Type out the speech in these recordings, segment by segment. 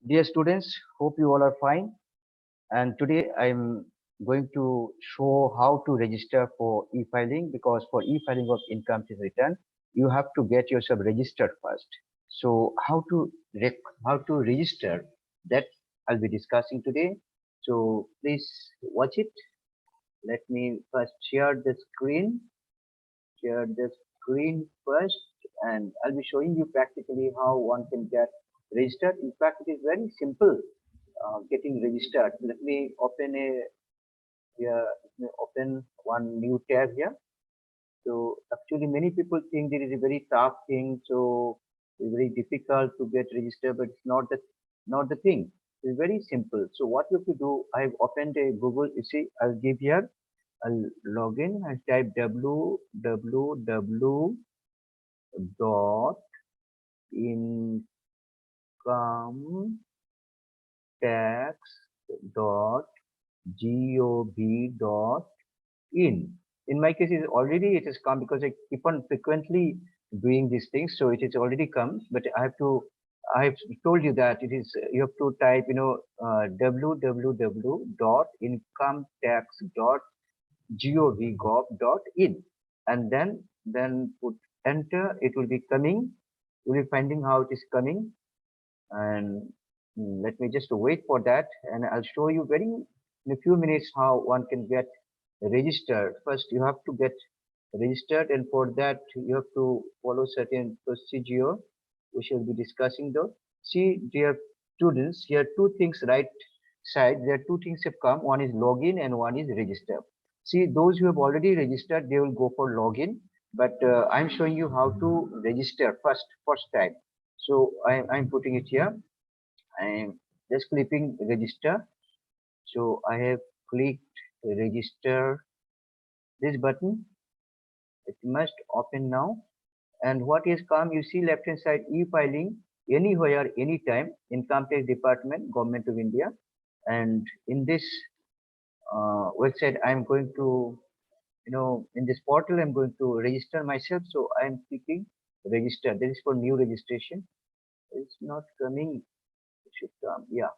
Dear students, hope you all are fine. And today I'm going to show how to register for e-filing, because for e-filing of income tax return, you have to get yourself registered first. So how to register, that I'll be discussing today. So please watch it. Let me first share the screen first, and I'll be showing you practically how one can get registered. In fact, it is very simple getting registered. Let me open one new tab here. So actually many people think it is a very tough thing, so it's very difficult to get registered, but it's not the thing. It's very simple. So what you have to do, I've opened a Google. You see, I'll give here, I'll log in and type www dot income tax dot gov dot in. In my case, it has come because I keep on frequently doing these things, so it has already come. But I have told you that it is, you have to type, www dot incometax dot gov in, and then put enter. It will be coming. You will be finding how it is coming, and let me just wait for that, and I'll show you very in a few minutes how one can get registered. First you have to get registered, and for that you have to follow certain procedure we shall be discussing though. See, dear students, here two things right side, there are two things have come. One is login and one is register. See, those who have already registered, they will go for login, but I'm showing you how to register first time. So I'm putting it here. I'm just clicking register. So I have clicked register this button. It must open now. And what is come, you see left hand side, e-filing anywhere, anytime, Income Tax Department, Government of India. And in this website, I'm going to, in this portal, I'm going to register myself. So I'm clicking register. This is for new registration. It's not coming. It should come. Yeah,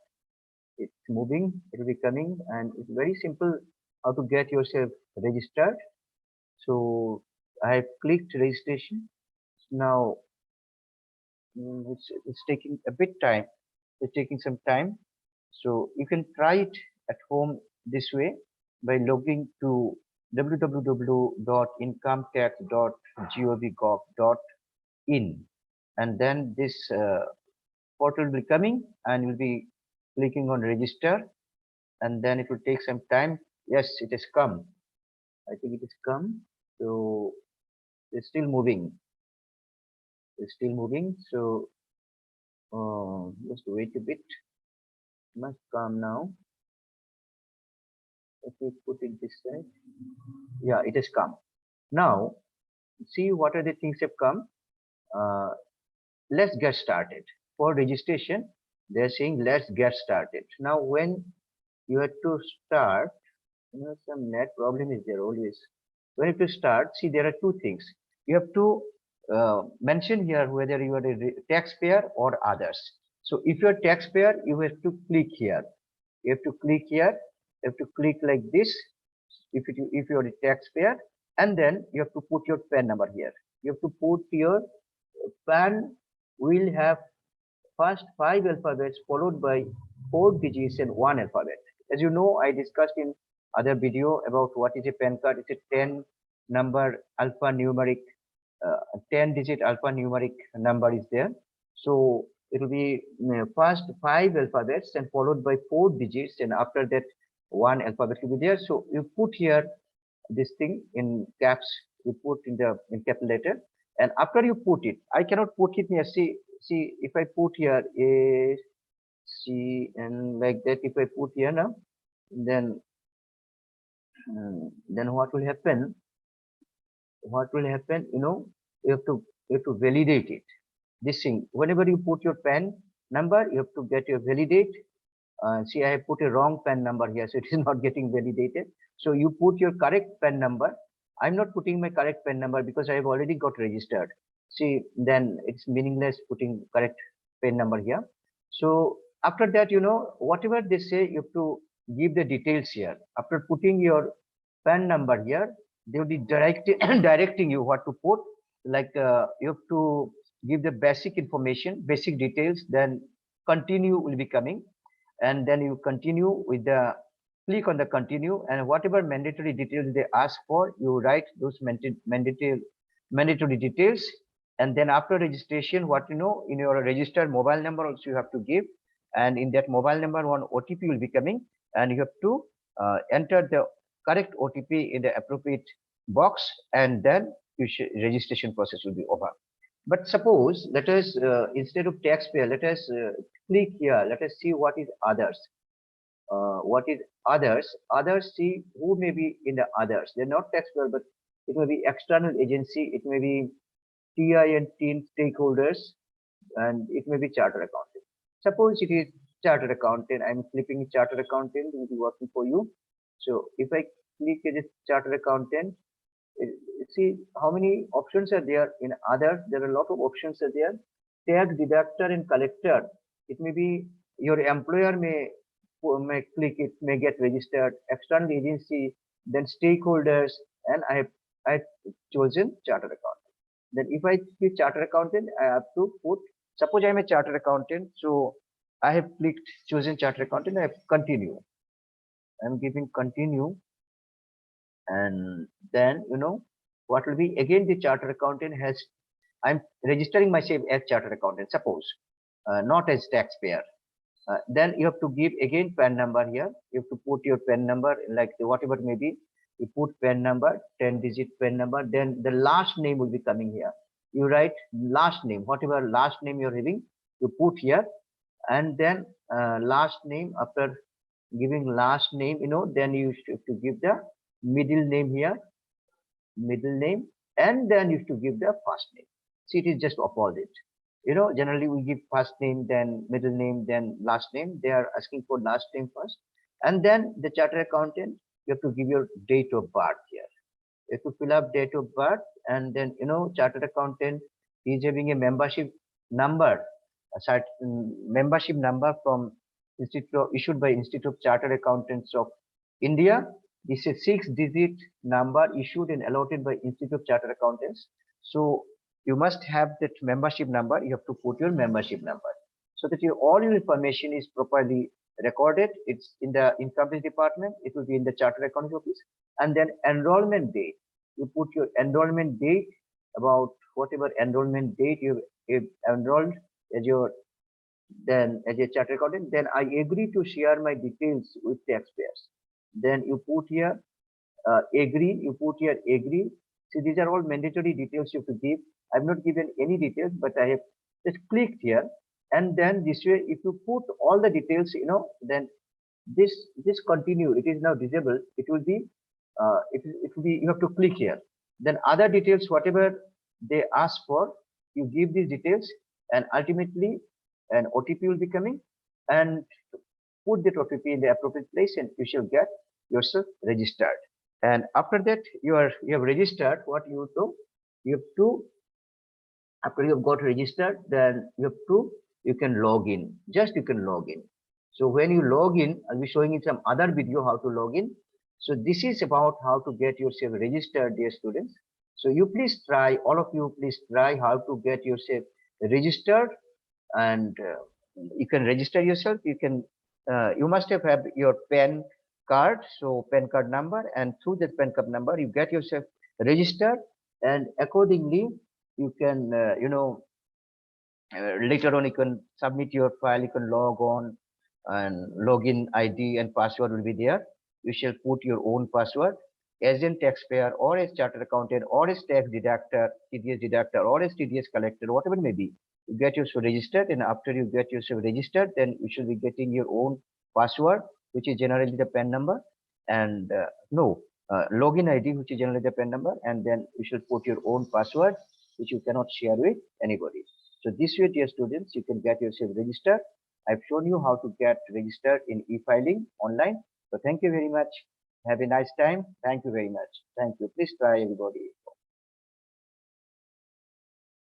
it's moving. It will be coming, and it's very simple how to get yourself registered. So I have clicked registration. Now it's taking a bit time. It's taking some time. So you can try it at home this way by logging to www.incometax.gov.in, and then this portal will be coming, and you'll be clicking on register, and then it will take some time. Yes, it has come. I think it has come. So it's still moving. It's still moving. So just wait a bit. It must come now. Let me put it this side. Yeah, it has come. Now, see what are the things have come. Uh, let's get started. For registration, they're saying let's get started. Now, when you have to start, some net problem is there always. When you have to start, see, there are two things. You have to mention here whether you are a taxpayer or others. So if you are taxpayer, you have to click here. You have to click here. You have to click like this. If you are a taxpayer, and then you have to put your PAN number here. You have to put your PAN will have first 5 alphabets followed by 4 digits and 1 alphabet. As you know, I discussed in other video about what is a PAN card. It's a 10 number alphanumeric, 10 digit alphanumeric number is there. So it will be first 5 alphabets and followed by 4 digits, and after that 1 alphabet will be there. So you put here this thing in caps, you put in capital letter, and after you put it, I cannot put it here. See, if I put here A, C, and like that, if I put here now, then what will happen? What will happen? You have to validate it. This thing, whenever you put your PAN number, you have to get your validate. See, I have put a wrong PAN number here, so it is not getting validated. So you put your correct PAN number. I'm not putting my correct PAN number because I have already got registered. See, then it's meaningless putting correct PAN number here. So After that, whatever they say, you have to give the details here. After putting your PAN number here, they will be directing you what to put. Like you have to give the basic information, basic details, then continue will be coming. And then you continue with the click on the continue, and whatever mandatory details they ask for, you write those mandatory details. And then after registration, what in your registered mobile number also you have to give, and in that mobile number one OTP will be coming, and you have to enter the correct OTP in the appropriate box, and then registration process will be over. But suppose let us instead of taxpayer, let us click here. Let us see what is others. What is others? Others, see who may be in the others. They're not taxpayer, but it may be external agency. It may be TI and team stakeholders, and it may be chartered accountant. Suppose it is chartered accountant. I'm clicking chartered accountant. It will be working for you. So if I click this chartered accountant, see how many options are there in others. There are a lot of options are there. Tax deductor and collector. It may be your employer may click it, may get registered, external agency, then stakeholders, and I chosen chartered accountant. Then if I click chartered accountant, I have to put, suppose I am a chartered accountant, so I have clicked chosen chartered accountant, I have continue. I'm giving continue, and then what will be again the chartered accountant has, I'm registering myself as chartered accountant, suppose not as taxpayer. Then you have to give again PAN number here. You have to put your PAN number, like whatever may be. You put PAN number, 10-digit PAN number. Then the last name will be coming here. You write last name, whatever last name you're having, you put here, and then last name. After giving last name, then you have to give the middle name here, middle name, and then you have to give the first name. See, it is just opposite. Generally we give first name, then middle name, then last name. They are asking for last name first. And then the chartered accountant, you have to give your date of birth here. You have to fill up date of birth, and then, chartered accountant is having a membership number, a certain membership number from issued by Institute of Chartered Accountants of India. This is a 6-digit number issued and allotted by Institute of Chartered Accountants. So you must have that membership number. You have to put your membership number so that all your information is properly recorded. It's in the income tax department. It will be in the chartered accounting office. And then enrollment date. You put your enrollment date, about whatever enrollment date you enrolled as your, then as a chartered accountant. Then I agree to share my details with taxpayers. Then you put here agree. You put here agree. See, these are all mandatory details you have to give. I've not given any details, but I have just clicked here, and then this way, if you put all the details, then this continue. It is now disabled. It will be it will be, you have to click here. Then other details, whatever they ask for, you give these details, and ultimately an OTP will be coming, and put that OTP in the appropriate place, and you shall get yourself registered. And after that, you have registered. What you do, you have to, after you have got registered, then you can log in. Just you can log in. So when you log in, I'll be showing you some other video how to log in. So this is about how to get yourself registered, dear students. So you please try, all of you please try how to get yourself registered, and you can register yourself. You can you must have your PAN card, so PAN card number, and through that PAN card number you get yourself registered, and accordingly you can later on you can submit your file, you can log on, and login ID and password will be there. You shall put your own password. As a taxpayer, or as chartered accountant, or as tax deductor, TDS deductor, or as TDS collector, whatever it may be, you get yourself registered, and after you get yourself registered, then you should be getting your own password, which is generally the PAN number, and login ID, which is generally the PAN number, and then you should put your own password, which you cannot share with anybody. So this way, dear students, you can get yourself registered. I've shown you how to get registered in e-filing online. So thank you very much. Have a nice time. Thank you very much. Thank you. Please try, everybody.